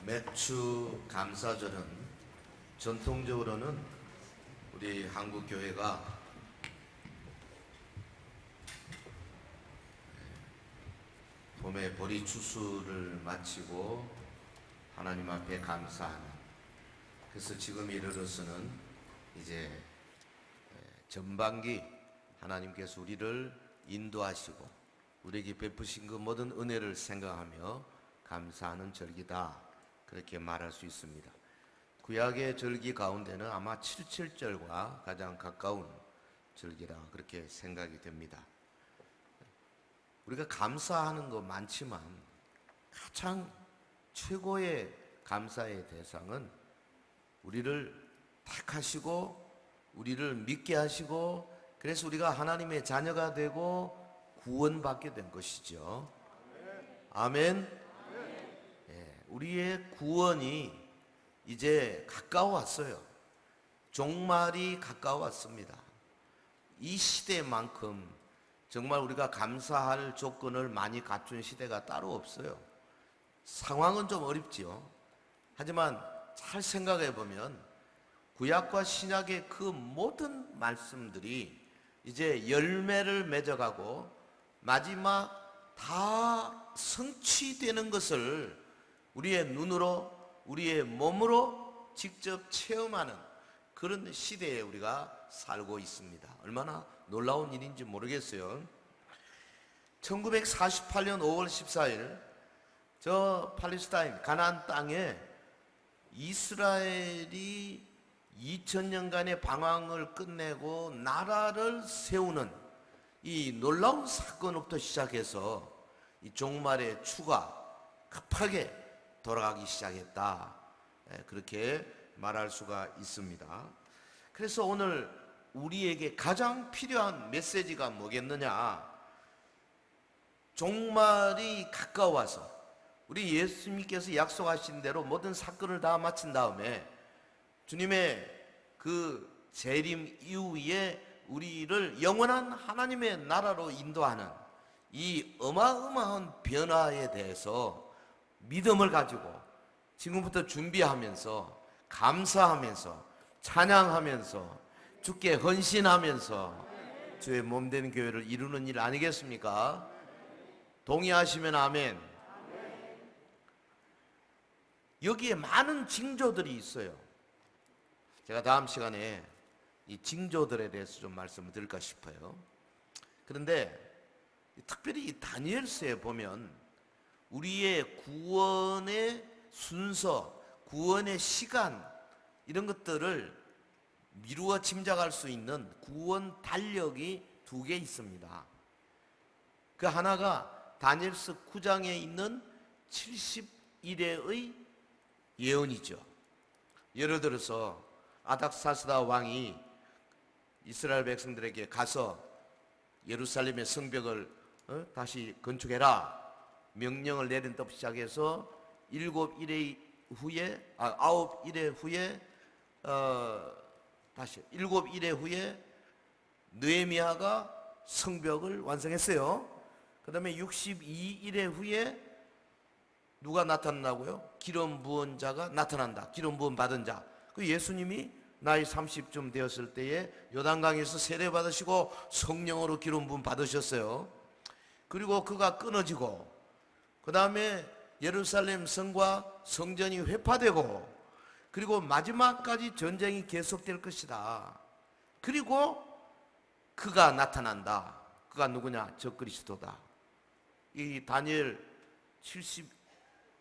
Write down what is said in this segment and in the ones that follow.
매주 감사절은 전통적으로는 우리 한국 교회가 봄에 보리 추수를 마치고 하나님 앞에 감사하는, 그래서 지금 이르러서는 이제 전반기 하나님께서 우리를 인도하시고 우리에게 베푸신 그 모든 은혜를 생각하며 감사하는 절기다, 그렇게 말할 수 있습니다. 구약의 절기 가운데는 아마 77절과 가장 가까운 절기라 그렇게 생각이 됩니다. 우리가 감사하는 거 많지만 가장 최고의 감사의 대상은 우리를 택하시고 우리를 믿게 하시고, 그래서 우리가 하나님의 자녀가 되고 구원받게 된 것이죠. 아멘. 우리의 구원이 이제 가까워왔어요. 종말이 가까워왔습니다. 이 시대만큼 정말 우리가 감사할 조건을 많이 갖춘 시대가 따로 없어요. 상황은 좀 어렵지요. 하지만 잘 생각해 보면 구약과 신약의 그 모든 말씀들이 이제 열매를 맺어가고 마지막 다 성취되는 것을 우리의 눈으로, 우리의 몸으로 직접 체험하는 그런 시대에 우리가 살고 있습니다. 얼마나 놀라운 일인지 모르겠어요. 1948년 5월 14일 저 팔레스타인 가나안 땅에 이스라엘이 2000년간의 방황을 끝내고 나라를 세우는 이 놀라운 사건부터 시작해서 이 종말의 추가 급하게 돌아가기 시작했다, 그렇게 말할 수가 있습니다. 그래서 오늘 우리에게 가장 필요한 메시지가 뭐겠느냐? 종말이 가까워서 우리 예수님께서 약속하신 대로 모든 사건을 다 마친 다음에 주님의 그 재림 이후에 우리를 영원한 하나님의 나라로 인도하는 이 어마어마한 변화에 대해서 믿음을 가지고 지금부터 준비하면서 감사하면서 찬양하면서 주께 헌신하면서 주의 몸된 교회를 이루는 일 아니겠습니까? 동의하시면 아멘. 여기에 많은 징조들이 있어요. 제가 다음 시간에 이 징조들에 대해서 좀 말씀을 드릴까 싶어요. 그런데 특별히 이 다니엘서에 보면 우리의 구원의 순서, 구원의 시간, 이런 것들을 미루어 짐작할 수 있는 구원 달력이 두 개 있습니다. 그 하나가 다니엘서 9장에 있는 70일의 예언이죠. 예를 들어서 아닥사스다 왕이 이스라엘 백성들에게 가서 예루살렘의 성벽을 다시 건축해라 명령을 내린 때부터 시작해서 7일의 후에 9일의 후에 다시 7일의 후에 느헤미야가 성벽을 완성했어요. 그 다음에 62일의 후에 누가 나타난다고요? 기름 부은 자가 나타난다. 기름 부은 받은 자. 그 예수님이 나이 30쯤 되었을 때에 요단강에서 세례 받으시고 성령으로 기름 부음 받으셨어요. 그리고 그가 끊어지고 그 다음에 예루살렘 성과 성전이 회파되고 그리고 마지막까지 전쟁이 계속될 것이다. 그리고 그가 나타난다. 그가 누구냐? 적그리스도다. 이 다니엘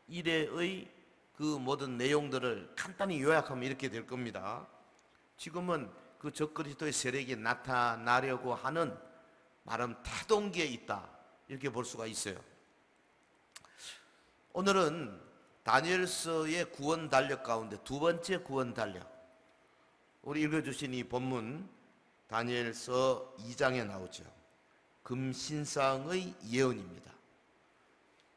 70일의 그 모든 내용들을 간단히 요약하면 이렇게 될 겁니다. 지금은 그 적그리스도의 세력이 나타나려고 하는 나름 태동기에 있다, 이렇게 볼 수가 있어요. 오늘은 다니엘서의 구원 달력 가운데 두 번째 구원 달력, 우리 읽어주신 이 본문 다니엘서 2장에 나오죠. 금신상의 예언입니다.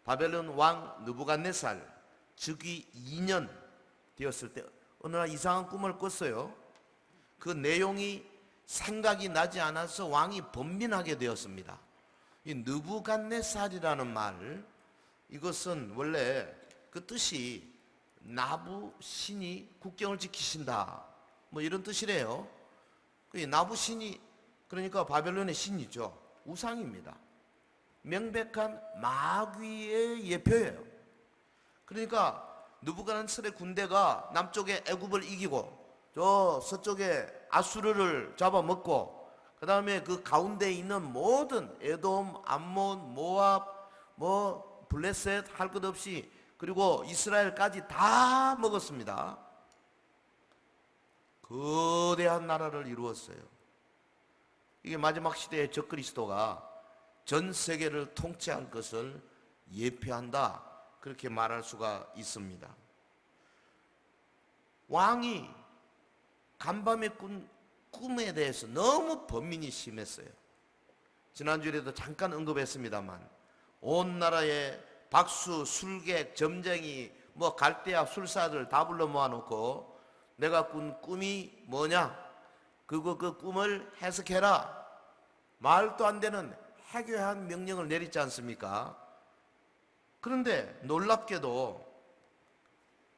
바벨론 왕 느부갓네살 즉위 2년 되었을 때 어느 날 이상한 꿈을 꿨어요. 그 내용이 생각이 나지 않아서 왕이 번민하게 되었습니다. 이 느부갓네살이라는 말, 이것은 원래 그 뜻이 나부 신이 국경을 지키신다, 뭐 이런 뜻이래요. 나부 신이 그러니까 바벨론의 신이죠. 우상입니다. 명백한 마귀의 예표예요. 그러니까 느부갓네살의 군대가 남쪽에 애굽을 이기고 저 서쪽에 아수르를 잡아먹고 그 다음에 그 가운데 있는 모든 에돔, 암몬, 모압, 뭐 블레셋 할 것 없이 그리고 이스라엘까지 다 먹었습니다. 거대한 나라를 이루었어요. 이게 마지막 시대의 적그리스도가 전 세계를 통치할 것을 예표한다, 그렇게 말할 수가 있습니다. 왕이 간밤에 꾼 꿈에 대해서 너무 번민이 심했어요. 지난주에도 잠깐 언급했습니다만 온 나라에 박수, 술객, 점쟁이, 뭐 갈대아 술사들 다 불러 모아놓고 내가 꾼 꿈이 뭐냐? 그 꿈을 해석해라. 말도 안 되는 해괴한 명령을 내리지 않습니까? 그런데 놀랍게도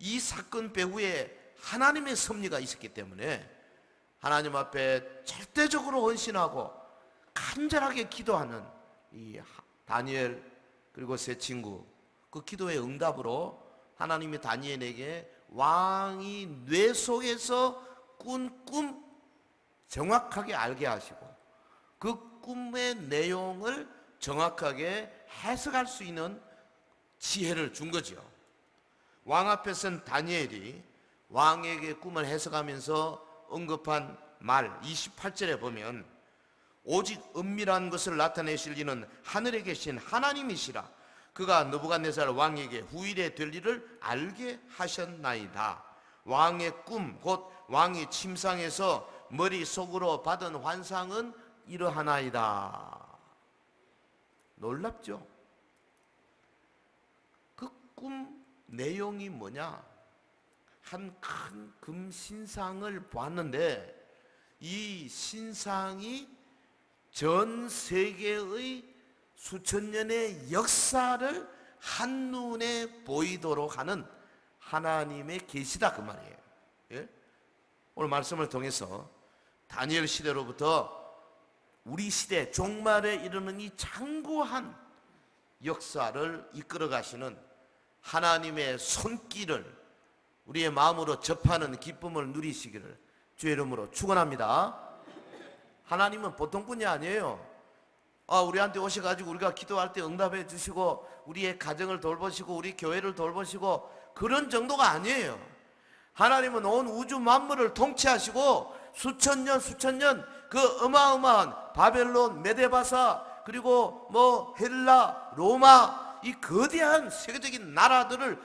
이 사건 배후에 하나님의 섭리가 있었기 때문에 하나님 앞에 절대적으로 헌신하고 간절하게 기도하는 이 다니엘 그리고 세 친구, 그 기도의 응답으로 하나님이 다니엘에게 왕이 뇌 속에서 꾼 꿈 정확하게 알게 하시고 그 꿈의 내용을 정확하게 해석할 수 있는 지혜를 준 거죠. 왕 앞에 선 다니엘이 왕에게 꿈을 해석하면서 언급한 말 28절에 보면 오직 은밀한 것을 나타내실 이는 하늘에 계신 하나님이시라. 그가 느부갓네살 왕에게 후일에 될 일을 알게 하셨나이다. 왕의 꿈, 곧 왕이 침상에서 머릿속으로 받은 환상은 이러하나이다. 놀랍죠? 그 꿈 내용이 뭐냐? 한 큰 금신상을 보았는데 이 신상이 전 세계의 수천 년의 역사를 한눈에 보이도록 하는 하나님의 계시다, 그 말이에요. 예? 오늘 말씀을 통해서 다니엘 시대로부터 우리 시대 종말에 이르는 이 장구한 역사를 이끌어 가시는 하나님의 손길을 우리의 마음으로 접하는 기쁨을 누리시기를 주의 이름으로 축원합니다. 하나님은 보통 분이 아니에요. 우리한테 오셔가지고 우리가 기도할 때 응답해 주시고 우리의 가정을 돌보시고 우리 교회를 돌보시고 그런 정도가 아니에요. 하나님은 온 우주 만물을 통치하시고 수천 년 그 어마어마한 바벨론, 메데바사 그리고 뭐 헬라, 로마 이 거대한 세계적인 나라들을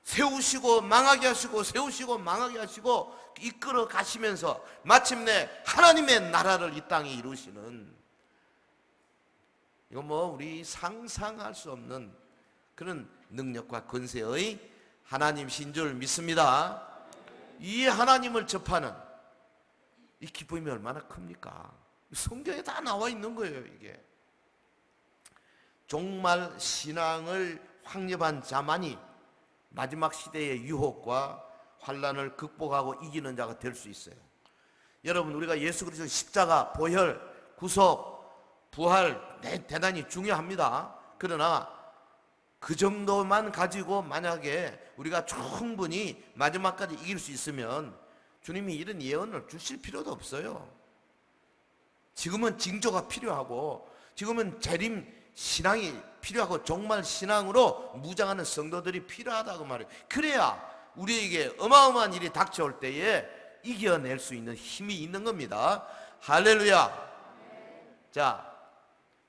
세우시고 망하게 하시고 세우시고 망하게 하시고 이끌어 가시면서 마침내 하나님의 나라를 이 땅에 이루시는, 이거 뭐 우리 상상할 수 없는 그런 능력과 권세의 하나님이신 줄 믿습니다. 이 하나님을 접하는 이 기쁨이 얼마나 큽니까? 성경에 다 나와 있는 거예요. 이게 종말 신앙을 확립한 자만이 마지막 시대의 유혹과 환난을 극복하고 이기는 자가 될 수 있어요. 여러분, 우리가 예수 그리스도 십자가, 보혈, 구속, 부활 대단히 중요합니다. 그러나 그 정도만 가지고 만약에 우리가 충분히 마지막까지 이길 수 있으면 주님이 이런 예언을 주실 필요도 없어요. 지금은 징조가 필요하고 지금은 재림 신앙이 필요하고 종말 신앙으로 무장하는 성도들이 필요하다고 말해요. 그래야 우리에게 어마어마한 일이 닥쳐올 때에 이겨낼 수 있는 힘이 있는 겁니다. 할렐루야. 자,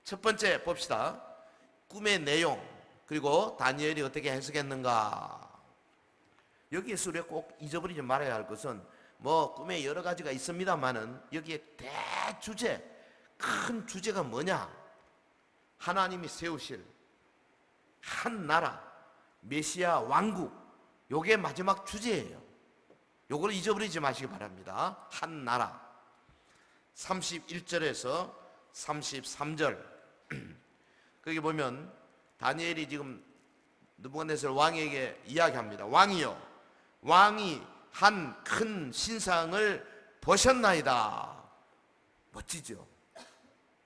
첫 번째 봅시다. 꿈의 내용, 그리고 다니엘이 어떻게 해석했는가. 여기에서 우리가 꼭 잊어버리지 말아야 할 것은 뭐 꿈에 여러 가지가 있습니다만은 여기에 대주제, 큰 주제가 뭐냐? 하나님이 세우실 한 나라, 메시아 왕국, 요게 마지막 주제예요. 요걸 잊어버리지 마시기 바랍니다. 한 나라. 31절에서 33절 거기 보면 다니엘이 지금 느부갓네살 왕에게 이야기합니다. 왕이여, 왕이 한 큰 신상을 보셨나이다. 멋지죠?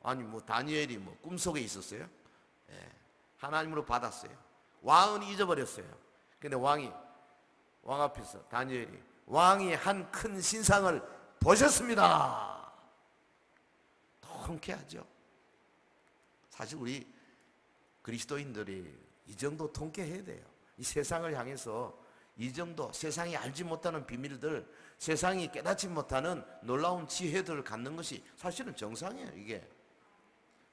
아니 뭐 다니엘이 뭐 꿈속에 있었어요? 예, 하나님으로 받았어요. 왕은 잊어버렸어요. 근데 왕 앞에서 다니엘이 왕이 한 큰 신상을 보셨습니다. 통쾌하죠. 사실 우리 그리스도인들이 이 정도 통쾌해야 돼요. 이 세상을 향해서 이 정도 세상이 알지 못하는 비밀들, 세상이 깨닫지 못하는 놀라운 지혜들을 갖는 것이 사실은 정상이에요, 이게.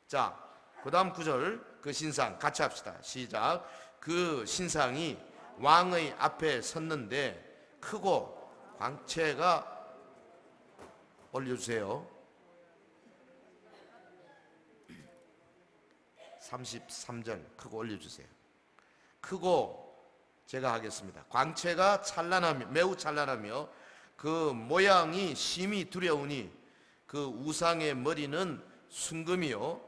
자, 그 다음 구절, 그 신상 같이 합시다. 시작. 그 신상이 왕의 앞에 섰는데 크고 광채가, 올려주세요. 33절 크고 올려주세요. 크고, 제가 하겠습니다. 광채가 찬란하며, 매우 찬란하며 그 모양이 심히 두려우니 그 우상의 머리는 순금이요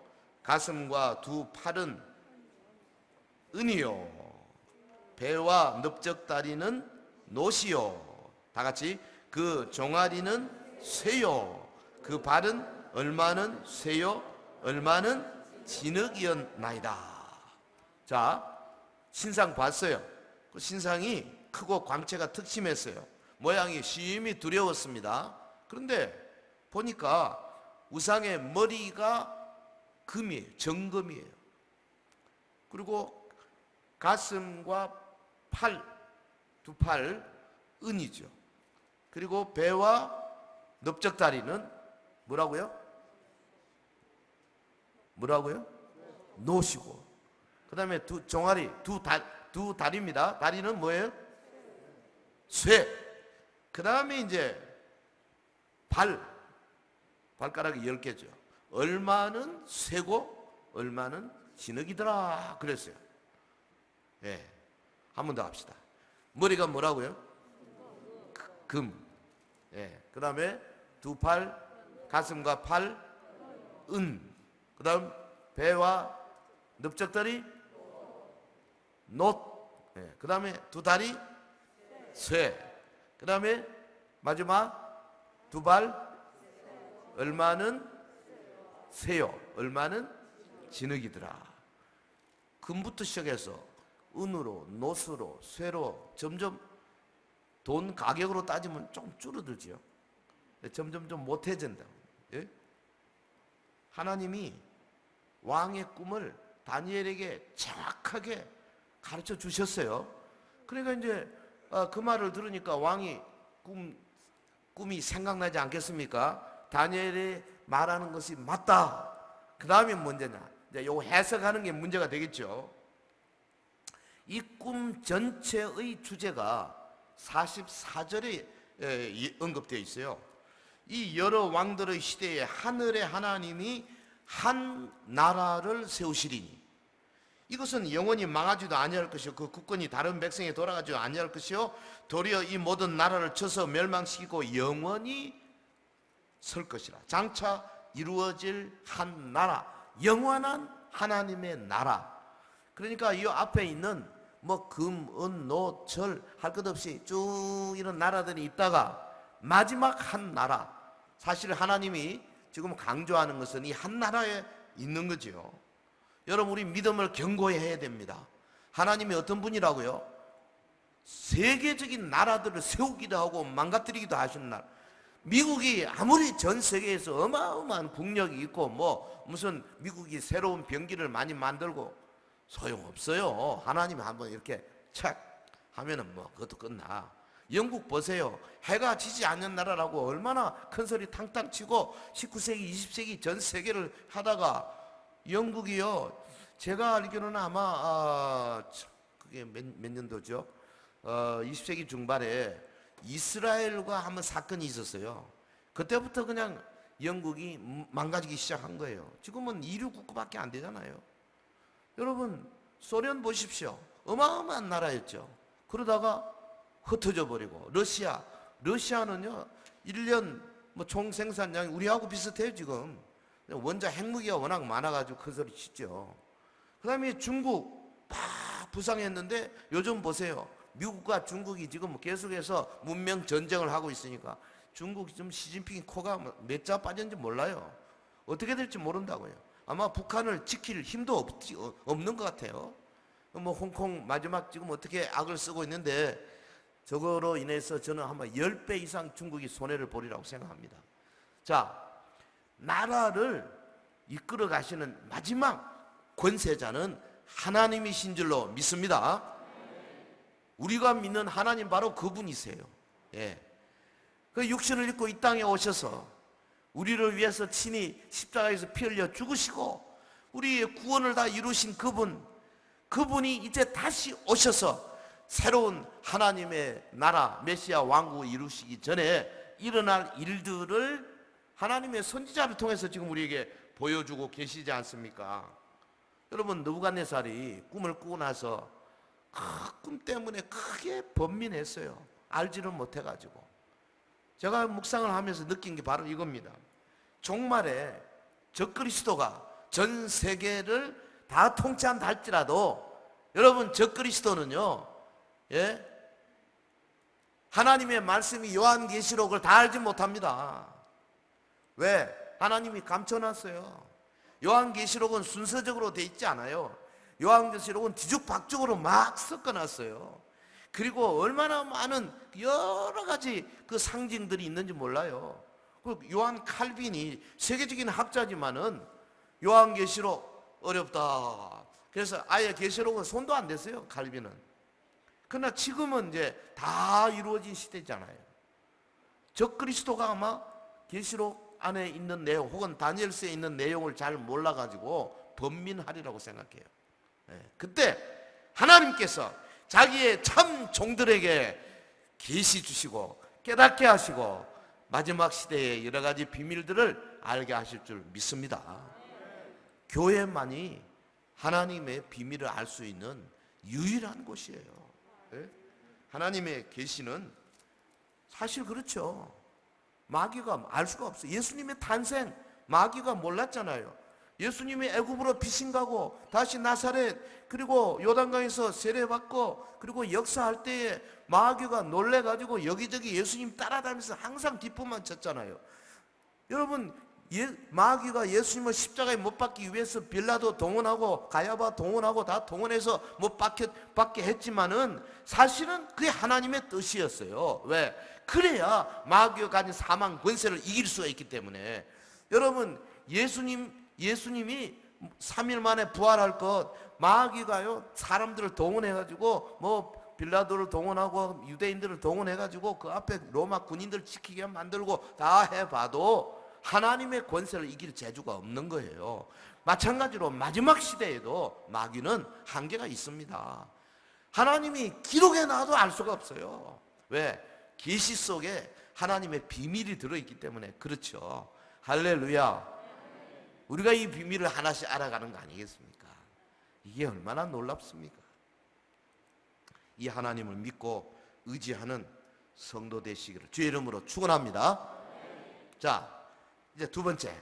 가슴과 두 팔은 은이요 배와 넓적다리는 노시요. 다 같이. 그 종아리는 쇠요 그 발은 얼마는 쇠요 얼마는 진흙이었나이다. 자, 신상 봤어요. 그 신상이 크고 광채가 특심했어요. 모양이 심히 두려웠습니다. 그런데 보니까 우상의 머리가 금이에요. 정금이에요. 그리고 가슴과 팔, 두 팔 은이죠. 그리고 배와 넓적다리는 뭐라고요? 노시고. 그 다음에 두 종아리, 두 다리입니다. 다리는 뭐예요? 쇠. 그 다음에 이제 발가락이 10개죠. 얼마는 쇠고 얼마는 진흙이더라 그랬어요. 예, 한 번 더 합시다. 머리가 뭐라고요? 금. 예, 그 다음에 두 팔, 가슴과 팔, 은. 그 다음 배와 넓적다리, 놋. 예, 그 다음에 두 다리, 쇠. 그 다음에 마지막 두 발, 얼마는 쇠요, 얼마는 진흙이더라. 금부터 시작해서 은으로, 놋으로, 쇠로 점점 돈 가격으로 따지면 좀 줄어들지요. 점점 좀 못해진다. 예? 하나님이 왕의 꿈을 다니엘에게 정확하게 가르쳐 주셨어요. 그러니까 이제 그 말을 들으니까 왕이 꿈이 생각나지 않겠습니까? 다니엘이 말하는 것이 맞다. 그 다음에 문제냐? 이제 요 해석하는 게 문제가 되겠죠. 이 꿈 전체의 주제가 44절에 언급되어 있어요. 이 여러 왕들의 시대에 하늘의 하나님이 한 나라를 세우시리니 이것은 영원히 망하지도 아니할 것이요 그 국권이 다른 백성에 돌아가지도 아니할 것이요 도리어 이 모든 나라를 쳐서 멸망시키고 영원히 설 것이라. 장차 이루어질 한 나라, 영원한 하나님의 나라. 그러니까 이 앞에 있는 뭐 금, 은, 노, 절 할 것 없이 쭉 이런 나라들이 있다가 마지막 한 나라, 사실 하나님이 지금 강조하는 것은 이 한 나라에 있는 거죠. 여러분, 우리 믿음을 견고해야 됩니다. 하나님이 어떤 분이라고요? 세계적인 나라들을 세우기도 하고 망가뜨리기도 하시는 나라. 미국이 아무리 전 세계에서 어마어마한 국력이 있고 뭐 무슨 미국이 새로운 병기를 많이 만들고 소용없어요. 하나님이 한번 이렇게 착 하면은 뭐 그것도 끝나. 영국 보세요. 해가 지지 않는 나라라고 얼마나 큰 소리 탕탕 치고 19세기 20세기 전 세계를 하다가 영국이요, 제가 알기로는 아마 그게 몇 년도죠? 20세기 중반에 이스라엘과 한번 사건이 있었어요. 그때부터 그냥 영국이 망가지기 시작한 거예요. 지금은 이류 국가밖에 안 되잖아요. 여러분, 소련 보십시오. 어마어마한 나라였죠. 그러다가 흩어져 버리고, 러시아는요 1년 뭐 총 생산량이 우리하고 비슷해요. 지금 원자 핵무기가 워낙 많아가지고 큰 소리 치죠. 그 다음에 중국 막 부상했는데 요즘 보세요. 미국과 중국이 지금 계속해서 문명 전쟁을 하고 있으니까 중국 지금 시진핑이 코가 몇 자 빠졌는지 몰라요. 어떻게 될지 모른다고요. 아마 북한을 지킬 힘도 없는 것 같아요. 뭐 홍콩 마지막 지금 어떻게 악을 쓰고 있는데 저거로 인해서 저는 아마 10배 이상 중국이 손해를 보리라고 생각합니다. 자, 나라를 이끌어 가시는 마지막 권세자는 하나님이신 줄로 믿습니다. 우리가 믿는 하나님 바로 그분이세요. 예. 그 육신을 입고 이 땅에 오셔서 우리를 위해서 친히 십자가에서 피 흘려 죽으시고 우리의 구원을 다 이루신 그분이 이제 다시 오셔서 새로운 하나님의 나라 메시아 왕국을 이루시기 전에 일어날 일들을 하나님의 선지자를 통해서 지금 우리에게 보여주고 계시지 않습니까? 여러분, 느부갓네살이 꿈을 꾸고 나서 그 꿈 때문에 크게 번민했어요. 알지를 못해가지고. 제가 묵상을 하면서 느낀 게 바로 이겁니다. 종말에 적그리스도가 전 세계를 다 통치한다 할지라도 여러분, 적그리스도는요, 예? 하나님의 말씀이 요한계시록을 다 알지 못합니다. 왜? 하나님이 감춰놨어요. 요한계시록은 순서적으로 돼 있지 않아요. 요한계시록은 뒤죽박죽으로 막 섞어놨어요. 그리고 얼마나 많은 여러 가지 그 상징들이 있는지 몰라요. 그 요한 칼빈이 세계적인 학자지만은 요한계시록 어렵다. 그래서 아예 계시록은 손도 안 댔어요, 칼빈은. 그러나 지금은 이제 다 이루어진 시대잖아요. 적그리스도가 아마 계시록 안에 있는 내용 혹은 다니엘서에 있는 내용을 잘 몰라가지고 번민하리라고 생각해요. 그때 하나님께서 자기의 참 종들에게 계시 주시고 깨닫게 하시고 마지막 시대의 여러 가지 비밀들을 알게 하실 줄 믿습니다. 교회만이 하나님의 비밀을 알 수 있는 유일한 곳이에요. 하나님의 계시는 사실 그렇죠. 마귀가 알 수가 없어요. 예수님의 탄생 마귀가 몰랐잖아요. 예수님이 애굽으로 피신 가고 다시 나사렛 그리고 요단강에서 세례받고 그리고 역사할 때에 마귀가 놀래가지고 여기저기 예수님 따라다니면서 항상 뒷부만 쳤잖아요. 여러분, 마귀가 예수님을 십자가에 못 박기 위해서 빌라도 동원하고 가야바 동원하고 다 동원해서 못 박게 했지만은 사실은 그게 하나님의 뜻이었어요. 왜? 그래야 마귀가 가진 사망 권세를 이길 수가 있기 때문에. 여러분, 예수님이 3일 만에 부활할 것 마귀가요 사람들을 동원해가지고 뭐 빌라도를 동원하고 유대인들을 동원해가지고 그 앞에 로마 군인들 지키게 만들고 다 해봐도 하나님의 권세를 이길 재주가 없는 거예요. 마찬가지로 마지막 시대에도 마귀는 한계가 있습니다. 하나님이 기록에 놔도 알 수가 없어요. 왜? 계시 속에 하나님의 비밀이 들어있기 때문에. 그렇죠. 할렐루야. 우리가 이 비밀을 하나씩 알아가는 거 아니겠습니까? 이게 얼마나 놀랍습니까? 이 하나님을 믿고 의지하는 성도 되시기를 주의 이름으로 축원합니다. 자, 이제 두 번째,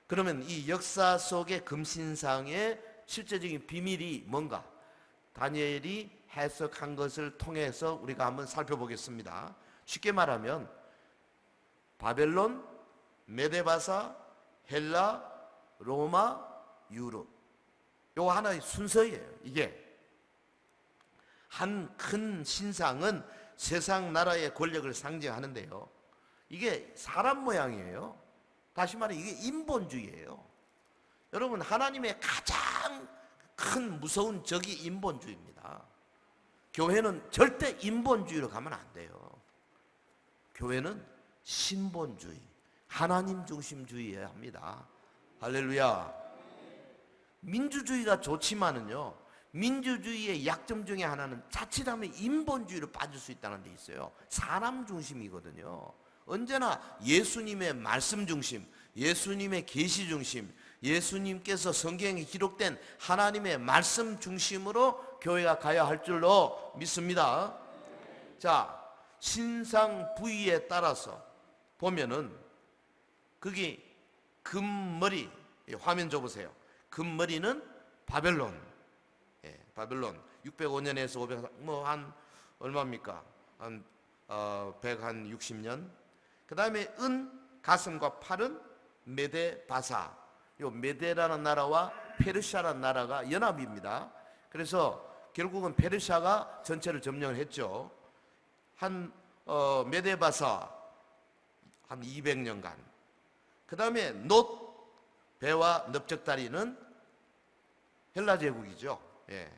그러면 이 역사 속의 금신상의 실제적인 비밀이 뭔가 다니엘이 해석한 것을 통해서 우리가 한번 살펴보겠습니다. 쉽게 말하면 바벨론, 메데바사, 헬라, 로마, 유럽, 요거 하나의 순서예요. 이게 한 큰 신상은 세상 나라의 권력을 상징하는데요, 이게 사람 모양이에요. 다시 말해 이게 인본주의예요. 여러분, 하나님의 가장 큰 무서운 적이 인본주의입니다. 교회는 절대 인본주의로 가면 안 돼요. 교회는 신본주의, 하나님 중심주의여야 합니다. 할렐루야. 민주주의가 좋지만은요, 민주주의의 약점 중에 하나는 자칫하면 인본주의로 빠질 수 있다는 데 있어요. 사람 중심이거든요. 언제나 예수님의 말씀 중심, 예수님의 계시 중심, 예수님께서 성경에 기록된 하나님의 말씀 중심으로 교회가 가야 할 줄로 믿습니다. 자, 신상 부위에 따라서 보면은 거기 금머리, 화면 줘보세요. 금머리는 바벨론, 바벨론 605년에서 500, 뭐 한 얼마입니까? 한 160년. 그 다음에 은, 가슴과 팔은 메데 바사. 요 메데라는 나라와 페르시아라는 나라가 연합입니다. 그래서 결국은 페르시아가 전체를 점령을 했죠. 한 메데 바사 한 200년간. 그 다음에 놋, 배와 넓적다리는 헬라 제국이죠. 예,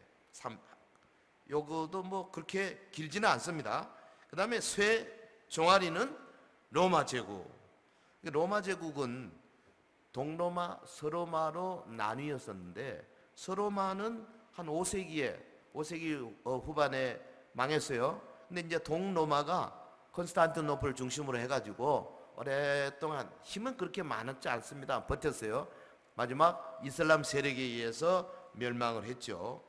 요거도 뭐 그렇게 길지는 않습니다. 그 다음에 쇠, 종아리는 로마 제국. 로마 제국은 동로마, 서로마로 나뉘었었는데 서로마는 한 5세기 후반에 망했어요. 근데 이제 동로마가 콘스탄티노플 중심으로 해가지고 오랫동안 힘은 그렇게 많았지 않습니다. 버텼어요. 마지막 이슬람 세력에 의해서 멸망을 했죠.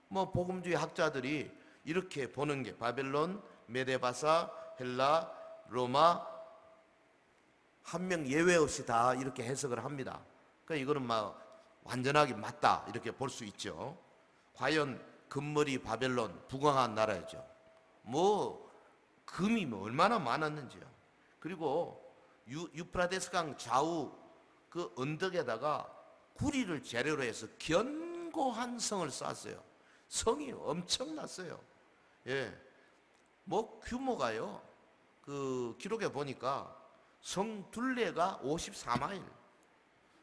뭐 복음주의 학자들이 이렇게 보는 게 바벨론, 메데바사, 헬라, 로마 한 명 예외 없이 다 이렇게 해석을 합니다. 그러니까 이거는 막 완전하게 맞다 이렇게 볼 수 있죠. 과연 금머리 바벨론 부강한 나라였죠. 뭐 금이 뭐 얼마나 많았는지요. 그리고 유프라데스 강 좌우 그 언덕에다가 구리를 재료로 해서 견고한 성을 쌓았어요. 성이 엄청났어요. 예, 뭐 규모가요. 그 기록에 보니까 성 둘레가 54마일,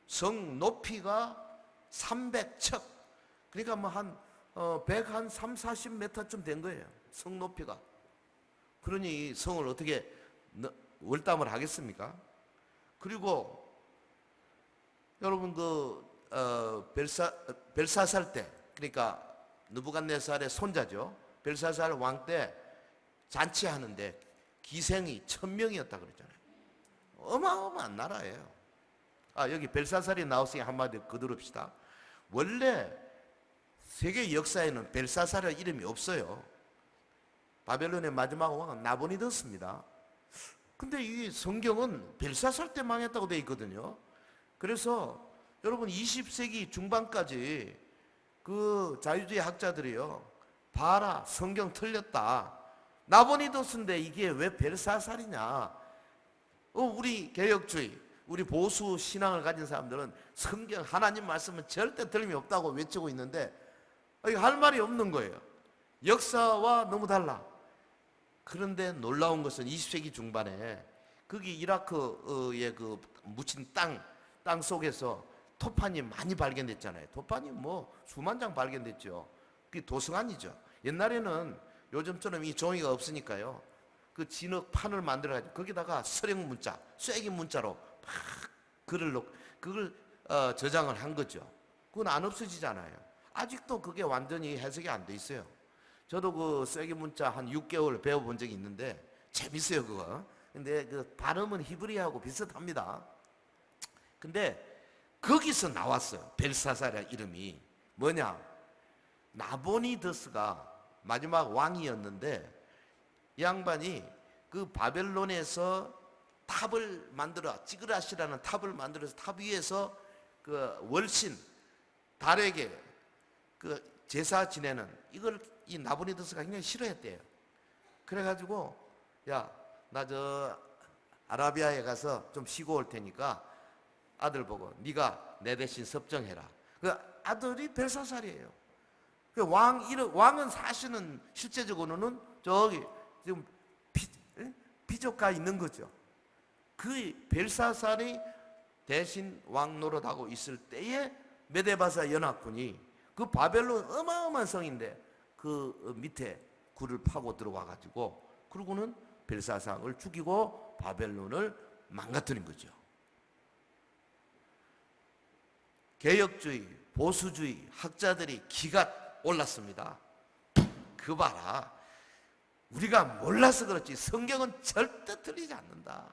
성 높이가 300척. 그러니까 뭐 한 130, 40m쯤 된 거예요. 성 높이가. 그러니 성을 어떻게 월담을 하겠습니까? 그리고 여러분 벨사살 때, 그러니까 느부갓네살의 손자죠. 벨사살 왕 때 잔치하는데 기생이 1000명이었다 그랬잖아요. 어마어마한 나라예요. 여기 벨사살이 나왔으니 한마디 거두릅시다. 원래 세계 역사에는 벨사살의 이름이 없어요. 바벨론의 마지막 왕은 나보니더스입니다. 근데 이 성경은 벨사살 때 망했다고 되어 있거든요. 그래서 여러분 20세기 중반까지 그 자유주의 학자들이요, 봐라 성경 틀렸다. 나보니더스인데 이게 왜 벨사살이냐. 우리 개혁주의, 우리 보수 신앙을 가진 사람들은 성경 하나님 말씀은 절대 틀림이 없다고 외치고 있는데 할 말이 없는 거예요. 역사와 너무 달라. 그런데 놀라운 것은 20세기 중반에 거기 이라크의 그 묻힌 땅 속에서 토판이 많이 발견됐잖아요. 토판이 뭐 수만 장 발견됐죠. 그게 도서관이죠. 옛날에는 요즘처럼 이 종이가 없으니까요. 그 진흙판을 만들어가지고 거기다가 서령 문자, 쐐기 문자로 막 글을 넣고 그걸 저장을 한 거죠. 그건 안 없어지잖아요. 아직도 그게 완전히 해석이 안 돼 있어요. 저도 그 쐐기 문자 한 6개월 배워본 적이 있는데 재밌어요 그거. 근데 그 발음은 히브리하고 비슷합니다. 근데 거기서 나왔어요. 벨사살의 이름이 뭐냐? 나보니더스가 마지막 왕이었는데 이 양반이 그 바벨론에서 탑을 만들어, 찌그라시라는 탑을 만들어서 탑 위에서 그 월신 달에게 그 제사 지내는 이걸 이 나보니더스가 굉장히 싫어했대요. 그래가지고 야, 나 저 아라비아에 가서 좀 쉬고 올 테니까 아들 보고 네가 내 대신 섭정해라. 그 아들이 벨사살이에요. 그 왕은 사실은 실제적으로는 저기 지금 비조가 있는 거죠. 그 벨사살이 대신 왕 노릇하고 있을 때에 메데바사 연합군이 그 바벨론 어마어마한 성인데 그 밑에 굴을 파고 들어와 가지고 그러고는 벨사살을 죽이고 바벨론을 망가뜨린 거죠. 개혁주의, 보수주의 학자들이 기가 올랐습니다. 그 봐라. 우리가 몰라서 그렇지 성경은 절대 틀리지 않는다.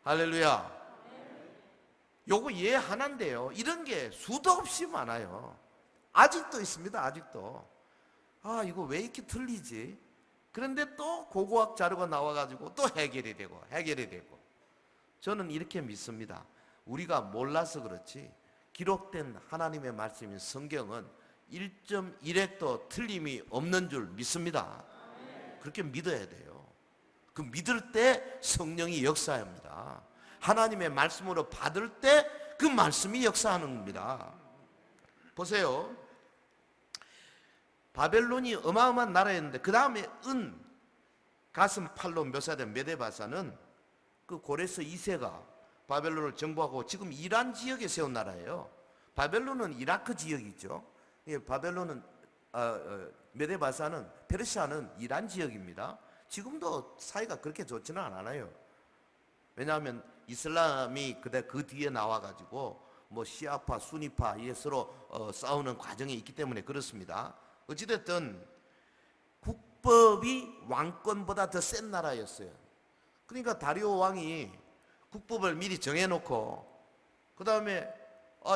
할렐루야. 요거 얘 하나인데요. 이런 게 수도 없이 많아요. 아직도 있습니다. 아직도. 이거 왜 이렇게 틀리지? 그런데 또 고고학 자료가 나와가지고 또 해결이 되고. 저는 이렇게 믿습니다. 우리가 몰라서 그렇지 기록된 하나님의 말씀인 성경은 1.1획도 틀림이 없는 줄 믿습니다. 그렇게 믿어야 돼요. 그 믿을 때 성령이 역사합니다. 하나님의 말씀으로 받을 때 그 말씀이 역사하는 겁니다. 보세요. 바벨론이 어마어마한 나라였는데 그 다음에 가슴 팔로 묘사된 메데바사는 그 고레스 2세가 바벨론을 정복하고 지금 이란 지역에 세운 나라예요. 바벨론은 이라크 지역이죠. 바벨론은 메데바사는 페르시아는 이란 지역입니다. 지금도 사이가 그렇게 좋지는 않아요. 왜냐하면 이슬람이 그 뒤에 나와가지고 뭐 시아파, 수니파 이에 서로 싸우는 과정이 있기 때문에 그렇습니다. 어찌됐든 국법이 왕권보다 더 센 나라였어요. 그러니까 다리오 왕이 국법을 미리 정해놓고 그 다음에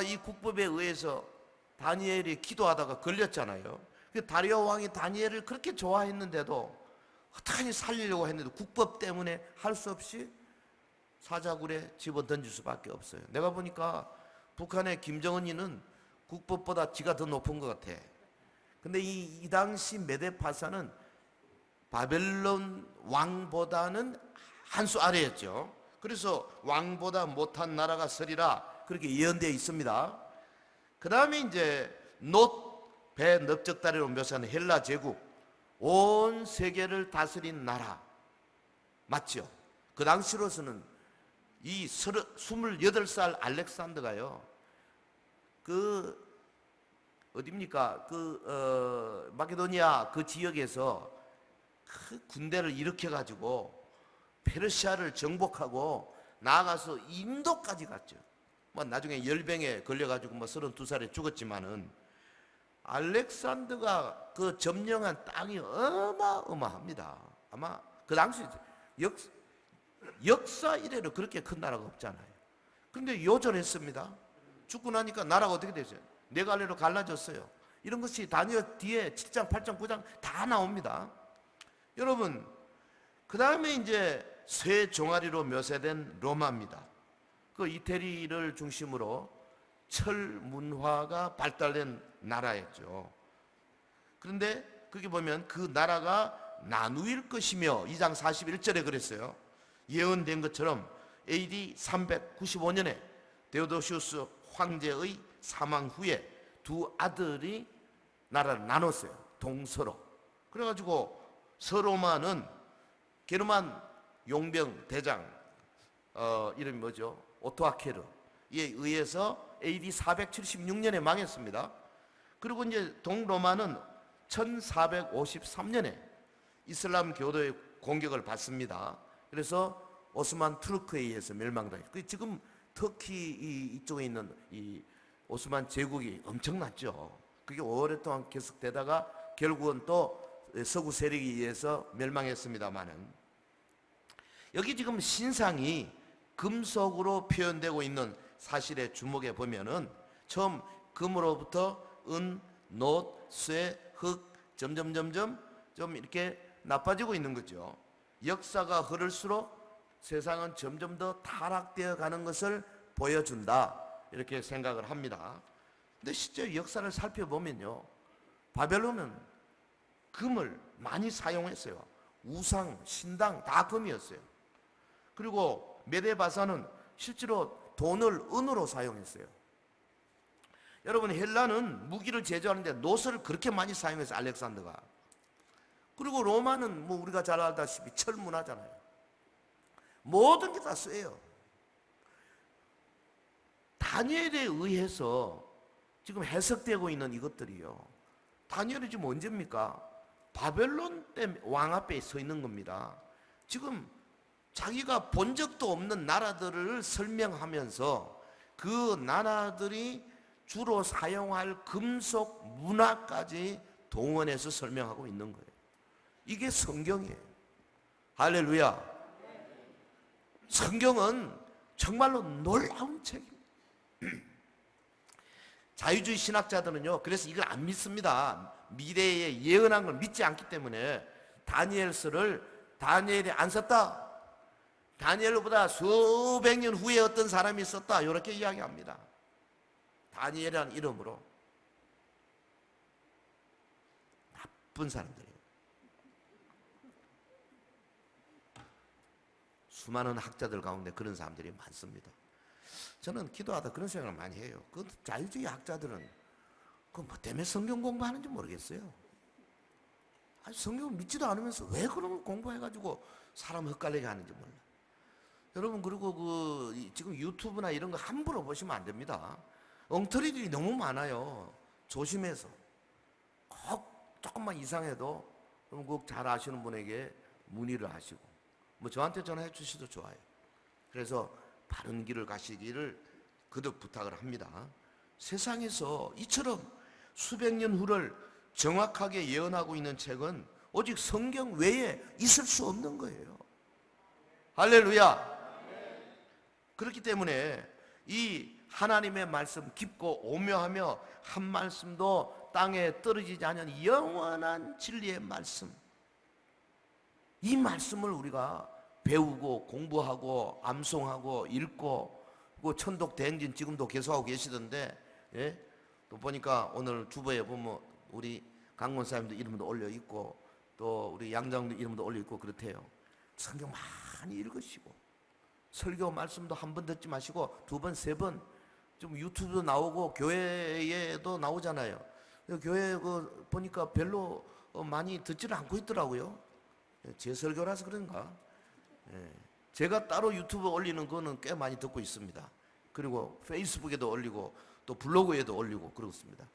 이 국법에 의해서 다니엘이 기도하다가 걸렸잖아요. 다리오 왕이 다니엘을 그렇게 좋아했는데도 어떡하니 살리려고 했는데 국법 때문에 할 수 없이 사자굴에 집어 던질 수밖에 없어요. 내가 보니까 북한의 김정은이는 국법보다 지가 더 높은 것 같아. 근데 이 당시 메데파사는 바벨론 왕보다는 한 수 아래였죠. 그래서 왕보다 못한 나라가 서리라 그렇게 예언되어 있습니다. 그 다음에 이제 배 넓적다리로 묘사하는 헬라 제국, 온 세계를 다스린 나라 맞죠? 그 당시로서는 이 28살 알렉산더가요 어딥니까? 마케도니아 그 지역에서 그 군대를 일으켜가지고 페르시아를 정복하고 나아가서 인도까지 갔죠. 뭐 나중에 열병에 걸려가지고 뭐 32살에 죽었지만은 알렉산더가 그 점령한 땅이 어마어마합니다. 아마 그 당시 역사 이래로 그렇게 큰 나라가 없잖아요. 그런데 요절했습니다. 죽고 나니까 나라가 어떻게 됐어요? 네 갈래로 갈라졌어요. 이런 것이 다니엘 뒤에 7장, 8장, 9장 다 나옵니다. 여러분, 그 다음에 이제 쇠 종아리로 묘사된 로마입니다. 그 이태리를 중심으로 철 문화가 발달된 나라였죠. 그런데 거기 보면 그 나라가 나누일 것이며 2장 41절에 그랬어요. 예언된 것처럼 AD 395년에 데오도시우스 황제의 사망 후에 두 아들이 나라를 나눴어요. 동서로. 그래가지고 서로마는 게르만 용병 대장 이름이 뭐죠? 오토아케르에 의해서 AD 476년에 망했습니다. 그리고 이제 동로마는 1453년에 이슬람 교도의 공격을 받습니다. 그래서 오스만 투르크에 의해서 멸망당했어요. 지금 터키 이쪽에 있는 이 오스만 제국이 엄청났죠. 그게 오랫동안 계속되다가 결국은 또 서구 세력에 의해서 멸망했습니다만은 여기 지금 신상이 금속으로 표현되고 있는 사실에 주목해 보면은 처음 금으로부터 은, 놋, 쇠, 흙 점점점점 좀 이렇게 나빠지고 있는 거죠. 역사가 흐를수록 세상은 점점 더 타락되어 가는 것을 보여준다 이렇게 생각을 합니다. 근데 실제 역사를 살펴보면요, 바벨론은 금을 많이 사용했어요. 우상, 신당 다 금이었어요. 그리고 메데바사는 실제로 돈을 은으로 사용했어요. 여러분, 헬라는 무기를 제조하는데 노스를 그렇게 많이 사용했어요, 알렉산더가. 그리고 로마는 뭐 우리가 잘 알다시피 철문화잖아요. 모든 게 다 쇠예요. 다니엘에 의해서 지금 해석되고 있는 이것들이요, 다니엘이 지금 언제입니까? 바벨론 때 왕 앞에 서 있는 겁니다. 지금 자기가 본 적도 없는 나라들을 설명하면서 그 나라들이 주로 사용할 금속 문화까지 동원해서 설명하고 있는 거예요. 이게 성경이에요. 할렐루야. 성경은 정말로 놀라운 책입니다. 자유주의 신학자들은요, 그래서 이걸 안 믿습니다. 미래에 예언한 걸 믿지 않기 때문에 다니엘서를 다니엘이 안 썼다, 다니엘보다 수백 년 후에 어떤 사람이 썼다, 이렇게 이야기합니다. 다니엘이라는 이름으로. 나쁜 사람들이에요. 수많은 학자들 가운데 그런 사람들이 많습니다. 저는 기도하다 그런 생각을 많이 해요. 그 자유주의 학자들은 그 뭐 때문에 성경 공부하는지 모르겠어요. 아니, 성경을 믿지도 않으면서 왜 그런 걸 공부해가지고 사람 헷갈리게 하는지 몰라. 여러분, 그리고 지금 유튜브나 이런 거 함부로 보시면 안 됩니다. 엉터리들이 너무 많아요. 조심해서. 꼭 조금만 이상해도 꼭 잘 아시는 분에게 문의를 하시고, 뭐 저한테 전화해 주셔도 좋아요. 그래서 바른 길을 가시기를 거듭 부탁을 합니다. 세상에서 이처럼 수백 년 후를 정확하게 예언하고 있는 책은 오직 성경 외에 있을 수 없는 거예요. 할렐루야. 그렇기 때문에 이 하나님의 말씀 깊고 오묘하며 한 말씀도 땅에 떨어지지 않은 영원한 진리의 말씀, 이 말씀을 우리가 배우고 공부하고 암송하고 읽고, 그 천독 대행진 지금도 계속하고 계시던데, 예? 또 보니까 오늘 주보에 보면 우리 강권사님도 이름도 올려 있고 또 우리 양장도 이름도 올려 있고 그렇대요. 성경 많이 읽으시고 설교 말씀도 한 번 듣지 마시고 두 번, 세 번, 좀 유튜브도 나오고 교회에도 나오잖아요. 교회 보니까 별로 많이 듣지를 않고 있더라고요. 제 설교라서 그런가? 제가 따로 유튜브 올리는 거는 꽤 많이 듣고 있습니다. 그리고 페이스북에도 올리고 또 블로그에도 올리고 그렇습니다.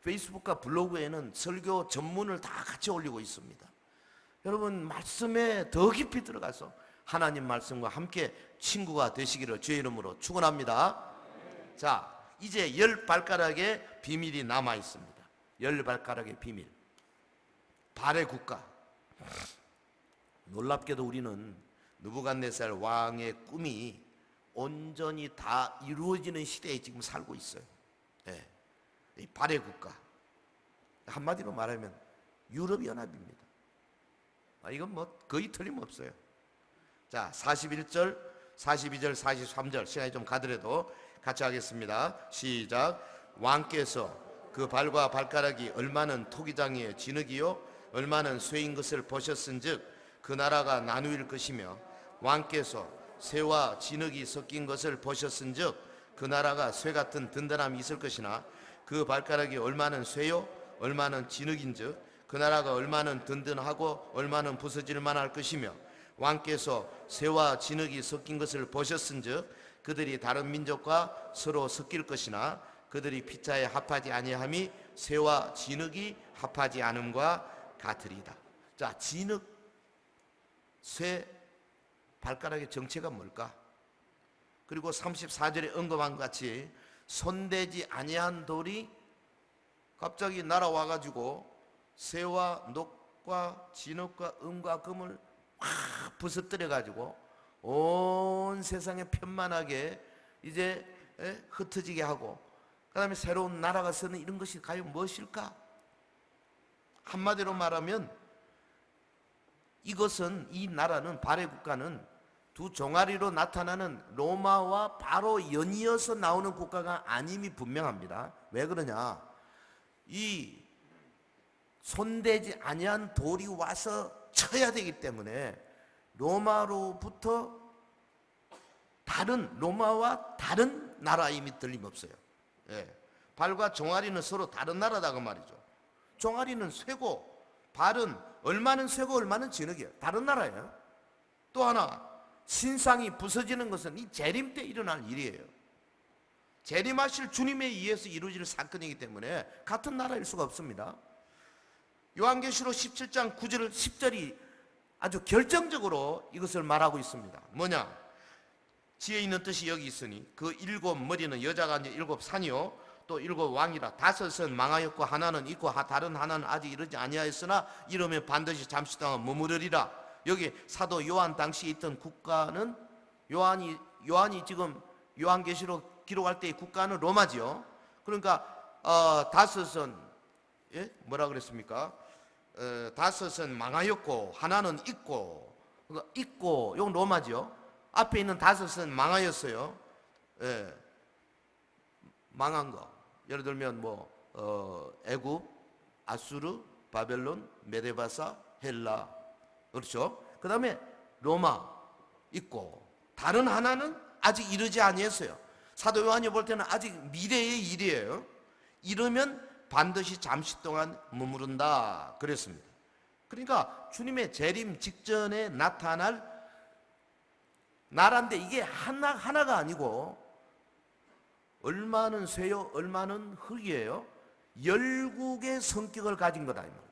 페이스북과 블로그에는 설교 전문을 다 같이 올리고 있습니다. 여러분, 말씀에 더 깊이 들어가서 하나님 말씀과 함께 친구가 되시기를 주의 이름으로 축원합니다. 자, 이제 10발가락의 비밀이 남아 있습니다. 10발가락의 비밀. 발의 국가. 놀랍게도 우리는 느부갓네살 왕의 꿈이 온전히 다 이루어지는 시대에 지금 살고 있어요. 네. 이 발의 국가. 한마디로 말하면 유럽연합입니다. 이건 뭐 거의 틀림없어요. 자, 41절, 42절, 43절 시간이 좀 가더라도 같이 하겠습니다. 시작. 왕께서 그 발과 발가락이 얼마는 토기장이의 진흙이요 얼마는 쇠인 것을 보셨은즉 그 나라가 나누일 것이며, 왕께서 쇠와 진흙이 섞인 것을 보셨은즉 그 나라가 쇠 같은 든든함이 있을 것이나, 그 발가락이 얼마는 쇠요 얼마는 진흙인즉 그 나라가 얼마는 든든하고 얼마는 부서질 만할 것이며, 왕께서 쇠와 진흙이 섞인 것을 보셨은즉 그들이 다른 민족과 서로 섞일 것이나 그들이 피차에 합하지 아니함이 쇠와 진흙이 합하지 않음과 같으리다. 자, 진흙, 쇠, 발가락의 정체가 뭘까? 그리고 34절에 언급한 것 같이 손대지 아니한 돌이 갑자기 날아와가지고 쇠와 녹과 진흙과 은과 금을 확 부서뜨려가지고 온 세상에 편만하게 이제 흩어지게 하고, 그 다음에 새로운 나라가 서는 이런 것이 과연 무엇일까? 한마디로 말하면 이것은, 이 나라는, 발의 국가는 두 종아리로 나타나는 로마와 바로 연이어서 나오는 국가가 아님이 분명합니다. 왜 그러냐? 이 손대지 아니한 돌이 와서 쳐야 되기 때문에 로마로부터 로마와 다른 나라임이 틀림없어요. 예. 발과 종아리는 서로 다른 나라다 그 말이죠. 종아리는 쇠고 발은 얼마는 쇠고 얼마는 진흙이에요. 다른 나라예요. 또 하나, 신상이 부서지는 것은 이 재림 때 일어날 일이에요. 재림하실 주님에 의해서 이루어질 사건이기 때문에 같은 나라일 수가 없습니다. 요한계시록 17장 9절 10절이 아주 결정적으로 이것을 말하고 있습니다. 뭐냐? 지혜 있는 뜻이 여기 있으니 그 일곱 머리는 여자가 이제 일곱 산이요 또 일곱 왕이라. 다섯은 망하였고 하나는 있고 다른 하나는 아직 이르지 아니하였으나 이러면 반드시 잠시 동안 머무르리라. 여기 사도 요한 당시에 있던 국가는, 요한이 지금 요한계시록 기록할 때의 국가는 로마지요. 그러니까 다섯은 뭐라 그랬습니까? 다섯은 망하였고 하나는 있고, 그러니까 있고 이건 로마죠. 앞에 있는 다섯은 망하였어요. 망한 거. 예를 들면 애굽, 아수르, 바벨론, 메데바사, 헬라. 그렇죠? 그 다음에 로마. 있고 다른 하나는 아직 이르지 아니했어요. 사도 요한이 볼 때는 아직 미래의 일이에요. 이르면 반드시 잠시 동안 머무른다 그랬습니다. 그러니까 주님의 재림 직전에 나타날 나라인데 이게 하나가 아니고 얼마는 쇠요, 얼마는 흙이에요. 열국의 성격을 가진 거다 이 말이에요.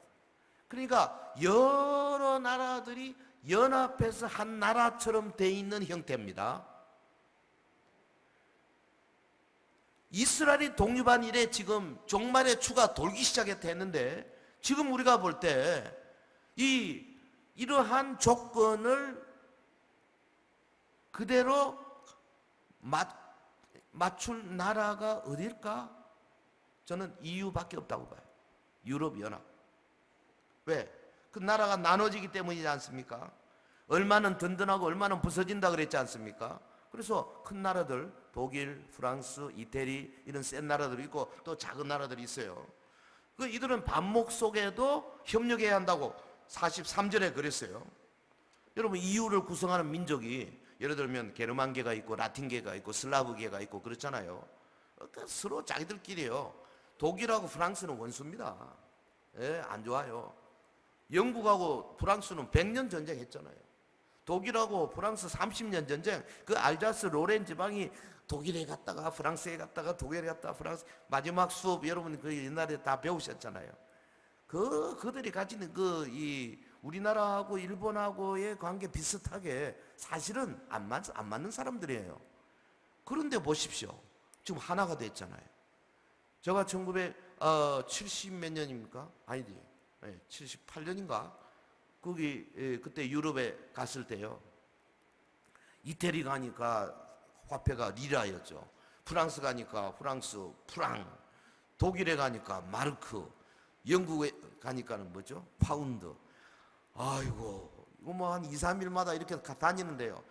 그러니까 여러 나라들이 연합해서 한 나라처럼 돼 있는 형태입니다. 이스라엘이 독립한 이래 지금 종말의 추가 돌기 시작했는데 지금 우리가 볼 때 이러한 조건을 그대로 맞출 나라가 어딜까? 저는 EU밖에 없다고 봐요. 유럽연합. 왜? 그 나라가 나눠지기 때문이지 않습니까? 얼마는 든든하고 얼마는 부서진다 그랬지 않습니까? 그래서 큰 나라들 독일, 프랑스, 이태리 이런 센 나라들이 있고 또 작은 나라들이 있어요. 이들은 반목 속에도 협력해야 한다고 43절에 그랬어요. 여러분 EU를 구성하는 민족이 예를 들면 게르만계가 있고 라틴계가 있고 슬라브계가 있고 그렇잖아요. 서로 자기들끼리요. 독일하고 프랑스는 원수입니다. 예, 안 좋아요. 영국하고 프랑스는 100년 전쟁했잖아요. 독일하고 프랑스 30년 전쟁, 그 알자스 로렌 지방이 독일에 갔다가 프랑스에 갔다가 독일에 갔다가 프랑스, 마지막 수업 여러분 그 옛날에 다 배우셨잖아요. 그들이 가지는 우리나라하고 일본하고의 관계 비슷하게 사실은 안 맞는 사람들이에요. 그런데 보십시오. 지금 하나가 됐잖아요. 제가 1970 몇 년입니까? 아니지. 78년인가? 그때 유럽에 갔을 때요. 이태리 가니까 화폐가 리라였죠. 프랑스 가니까 프랑, 독일에 가니까 마르크, 영국에 가니까는 뭐죠? 파운드. 아이고, 이거 뭐 한 2, 3일마다 이렇게 다니는데요.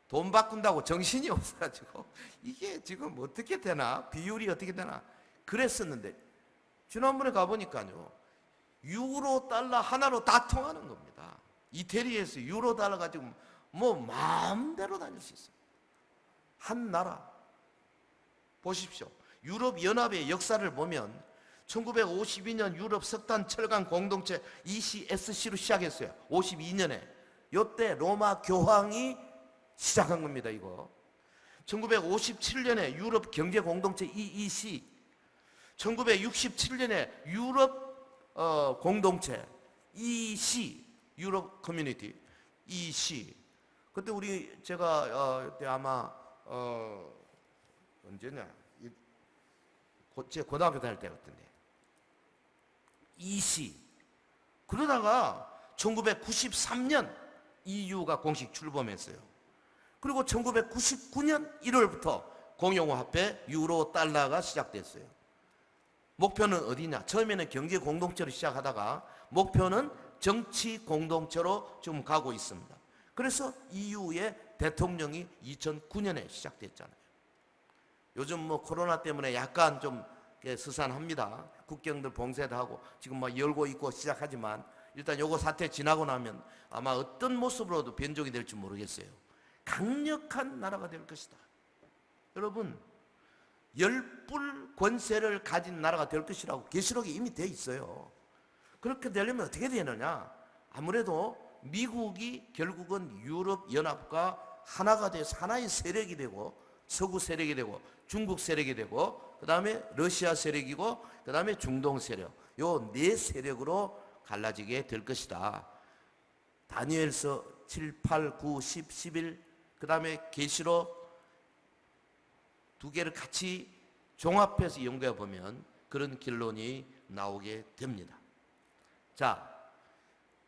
돈 바꾼다고 정신이 없어가지고 이게 지금 어떻게 되나? 비율이 어떻게 되나? 그랬었는데 지난번에 가보니까요. 유로 달러 하나로 다 통하는 겁니다. 이태리에서 유로 달러 가지고 뭐 마음대로 다닐 수 있어요. 한 나라. 보십시오. 유럽 연합의 역사를 보면 1952년 유럽 석탄 철강 공동체 ECSC로 시작했어요. 52년에. 이때 로마 교황이 시작한 겁니다, 이거. 1957년에 유럽 경제 공동체 EEC. 1967년에 유럽 공동체 EC, 유럽 커뮤니티 EC. 그때 제가 그때 아마 언제냐? 제 고등학교 다닐 때 같은데. EC. 그러다가 1993년 EU가 공식 출범했어요. 그리고 1999년 1월부터 공용화폐 유로 달러가 시작됐어요. 목표는 어디냐? 처음에는 경제 공동체로 시작하다가 목표는 정치 공동체로 지금 가고 있습니다. 그래서 EU의 대통령이 2009년에 시작됐잖아요. 요즘 뭐 코로나 때문에 약간 좀 스산합니다. 국경들 봉쇄도 하고 지금 막 열고 있고 시작하지만 일단 요거 사태 지나고 나면 아마 어떤 모습으로도 변종이 될지 모르겠어요. 강력한 나라가 될 것이다. 여러분, 열불 권세를 가진 나라가 될 것이라고 계시록에 이미 돼 있어요. 그렇게 되려면 어떻게 되느냐? 아무래도 미국이 결국은 유럽 연합과 하나가 돼서 하나의 세력이 되고 서구 세력이 되고 중국 세력이 되고 그 다음에 러시아 세력이고 그 다음에 중동 세력, 요 네 세력으로 갈라지게 될 것이다. 다니엘서 7, 8, 9, 10, 11 그 다음에 계시록 두 개를 같이 종합해서 연구해 보면 그런 결론이 나오게 됩니다. 자,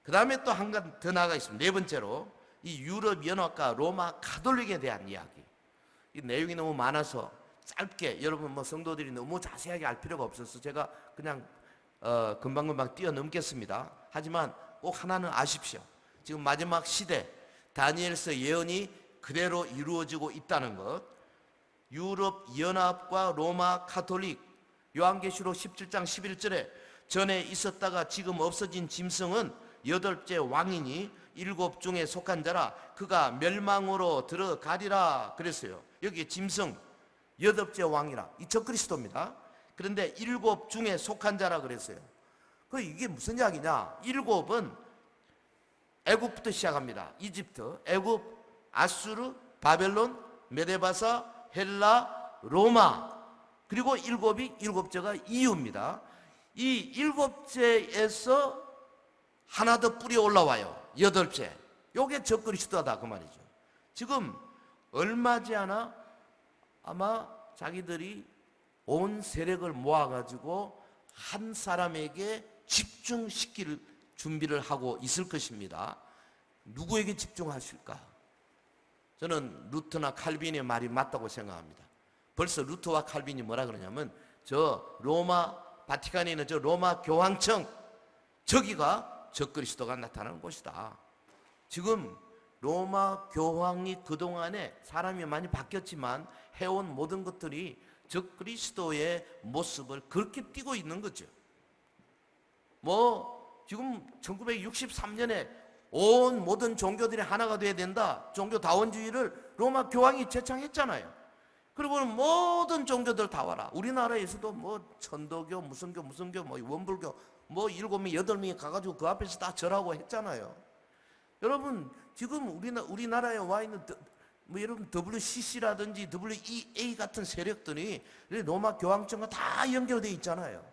그 다음에 또 한 가지 더 나아가 있습니다. 네 번째로 이 유럽 연합과 로마 가톨릭에 대한 이야기. 이 내용이 너무 많아서 짧게 여러분 뭐 성도들이 너무 자세하게 알 필요가 없어서 제가 그냥 금방금방 뛰어넘겠습니다. 하지만 꼭 하나는 아십시오. 지금 마지막 시대 다니엘서 예언이 그대로 이루어지고 있다는 것. 유럽 연합과 로마 가톨릭 요한계시록 17장 11절에 전에 있었다가 지금 없어진 짐승은 여덟째 왕이니 일곱 중에 속한 자라. 그가 멸망으로 들어가리라 그랬어요. 여기 짐승 여덟째 왕이라, 이 적그리스도입니다. 그런데 일곱 중에 속한 자라 그랬어요. 이게 무슨 이야기냐? 일곱은 애굽부터 시작합니다. 이집트, 애굽, 아수르, 바벨론, 메데바사, 헬라, 로마, 그리고 일곱이 일곱째가 이유입니다. 이 일곱째에서 하나 더 뿌리 올라와요. 여덟째. 요게 적그리스도다 그 말이죠. 지금 얼마지 않아 아마 자기들이 온 세력을 모아가지고 한 사람에게 집중시킬 준비를 하고 있을 것입니다. 누구에게 집중하실까? 저는 루터나 칼빈의 말이 맞다고 생각합니다. 벌써 루터와 칼빈이 뭐라 그러냐면, 저 로마 바티칸에 있는 저 로마 교황청, 저기가 적그리스도가 나타나는 곳이다. 지금 로마 교황이 그동안에 사람이 많이 바뀌었지만 해온 모든 것들이 적그리스도의 모습을 그렇게 띠고 있는 거죠. 지금 1963년에 온 모든 종교들이 하나가 돼야 된다, 종교다원주의를 로마 교황이 제창했잖아요. 그리고 모든 종교들 다 와라. 우리나라에서도 천도교, 무슨 교, 원불교, 일곱 명, 여덟 명이 가가지고 그 앞에서 다 절하고 했잖아요. 여러분, 지금 우리나라에 와 있는 여러분 WCC라든지 WEA 같은 세력들이 로마 교황청과 다 연결되어 있잖아요.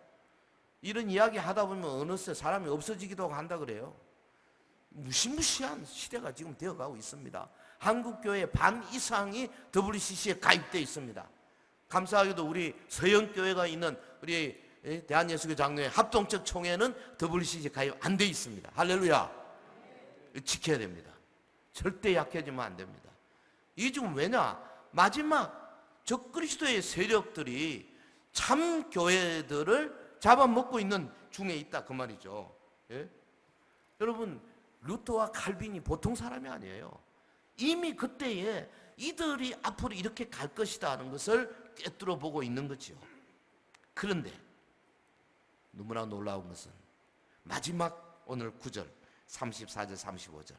이런 이야기 하다 보면 어느새 사람이 없어지기도 한다 그래요. 무시무시한 시대가 지금 되어가고 있습니다. 한국교회 반 이상이 WCC에 가입되어 있습니다. 감사하게도 우리 서영교회가 있는 우리 대한예수교 장로회 합동적 총회는 WCC에 가입 안 되어 있습니다. 할렐루야. 지켜야 됩니다. 절대 약해지면 안 됩니다. 이게 지금 왜냐? 마지막 적그리스도의 세력들이 참 교회들을 잡아먹고 있는 중에 있다 그 말이죠. 예? 여러분, 루터와 칼빈이 보통 사람이 아니에요. 이미 그때에 이들이 앞으로 이렇게 갈 것이다 하는 것을 꿰뚫어 보고 있는 거죠. 그런데 너무나 놀라운 것은 마지막 오늘 9절 34절 35절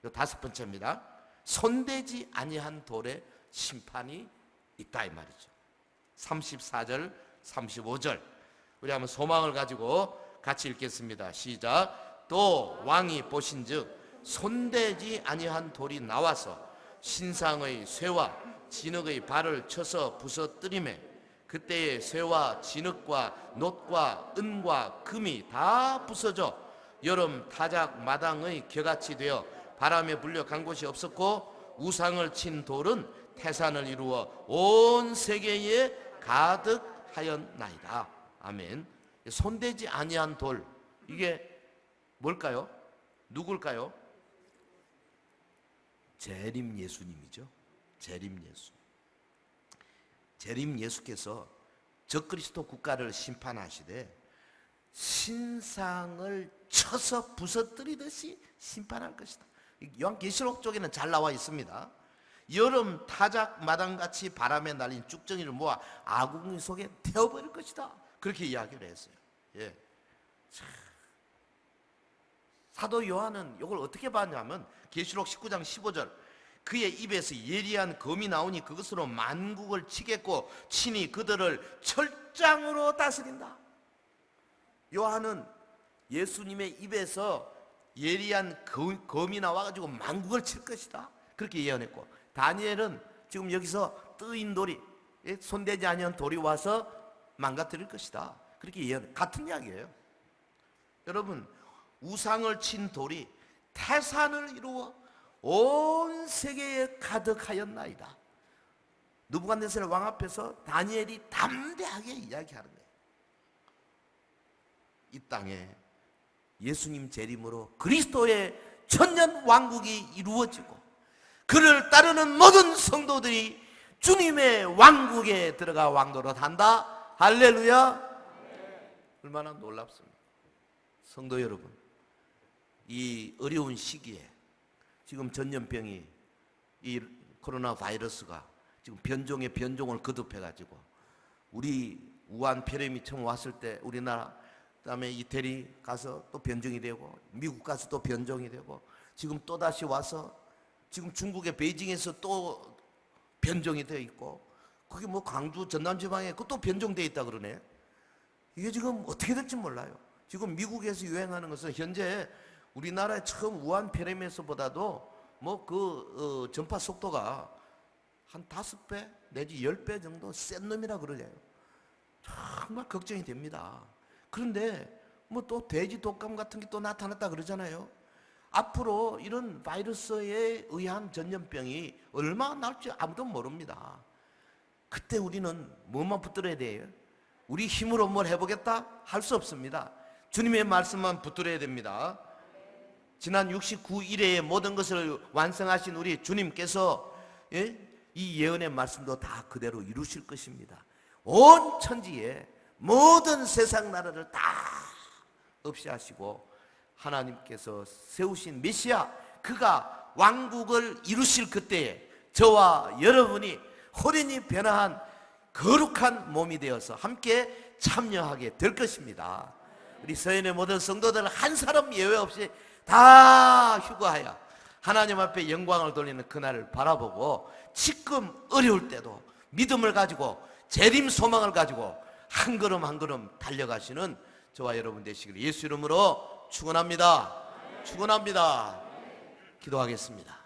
이 다섯 번째입니다. 손대지 아니한 돌에 심판이 있다 이 말이죠. 34절 35절 우리 한번 소망을 가지고 같이 읽겠습니다. 시작. 또 왕이 보신즉 손대지 아니한 돌이 나와서 신상의 쇠와 진흙의 발을 쳐서 부서뜨리매 그때의 쇠와 진흙과 놋과 은과 금이 다 부서져 여름 타작 마당의 겨같이 되어 바람에 불려 간 곳이 없었고 우상을 친 돌은 태산을 이루어 온 세계에 가득하였나이다. 아멘. 손대지 아니한 돌, 이게 뭘까요? 누굴까요? 재림 예수님이죠. 재림 예수. 재림 예수께서 적그리스도 국가를 심판하시되 신상을 쳐서 부서뜨리듯이 심판할 것이다. 요한계시록 쪽에는 잘 나와 있습니다. 여름 타작 마당같이 바람에 날린 쭉정이를 모아 아궁이 속에 태워버릴 것이다. 그렇게 이야기를 했어요. 예. 사도 요한은 이걸 어떻게 봤냐면 계시록 19장 15절 그의 입에서 예리한 검이 나오니 그것으로 만국을 치겠고 친히 그들을 철장으로 다스린다. 요한은 예수님의 입에서 예리한 검이 나와가지고 만국을 칠 것이다. 그렇게 예언했고 다니엘은 지금 여기서 뜨인 돌이 손대지 아니한 돌이 와서 망가뜨릴 것이다. 그렇게 예언. 같은 이야기예요. 여러분, 우상을 친 돌이 태산을 이루어 온 세계에 가득하였나이다. 느부갓네살 왕 앞에서 다니엘이 담대하게 이야기하는 거예요. 이 땅에 예수님 재림으로 그리스도의 천년 왕국이 이루어지고 그를 따르는 모든 성도들이 주님의 왕국에 들어가 왕노릇한다. 할렐루야. 얼마나 놀랍습니까? 성도 여러분, 이 어려운 시기에 지금 전염병이 이 코로나 바이러스가 지금 변종의 변종을 거듭해 가지고 우리 우한 폐렴이 처음 왔을 때 우리나라 그다음에 이태리 가서 또 변종이 되고, 미국 가서 또 변종이 되고, 지금 또 다시 와서 지금 중국의 베이징에서 또 변종이 되어 있고, 거기 뭐 광주 전남 지방에 또 변종되어 있다 그러네. 이게 지금 어떻게 될지 몰라요. 지금 미국에서 유행하는 것은 현재 우리나라의 처음 우한 페레메스보다도 뭐 전파 속도가 한 5배 내지 10배 정도 센 놈이라 그러네요. 정말 걱정이 됩니다. 그런데 뭐 또 돼지 독감 같은 게 또 나타났다 그러잖아요. 앞으로 이런 바이러스에 의한 전염병이 얼마나 날지 아무도 모릅니다. 그때 우리는 뭐만 붙들어야 돼요? 우리 힘으로 뭘 해보겠다? 할 수 없습니다. 주님의 말씀만 붙들어야 됩니다. 지난 69일의 모든 것을 완성하신 우리 주님께서 이 예언의 말씀도 다 그대로 이루실 것입니다. 온 천지에 모든 세상 나라를 다 없이 하시고 하나님께서 세우신 메시아, 그가 왕국을 이루실 그때에 저와 여러분이 호련히 변화한 거룩한 몸이 되어서 함께 참여하게 될 것입니다. 우리 서연의 모든 성도들 한 사람 예외 없이 다 휴거하여 하나님 앞에 영광을 돌리는 그날을 바라보고 지금 어려울 때도 믿음을 가지고 재림 소망을 가지고 한 걸음 한 걸음 달려가시는 저와 여러분 되시기를 예수 이름으로 축원합니다. 축원합니다. 기도하겠습니다.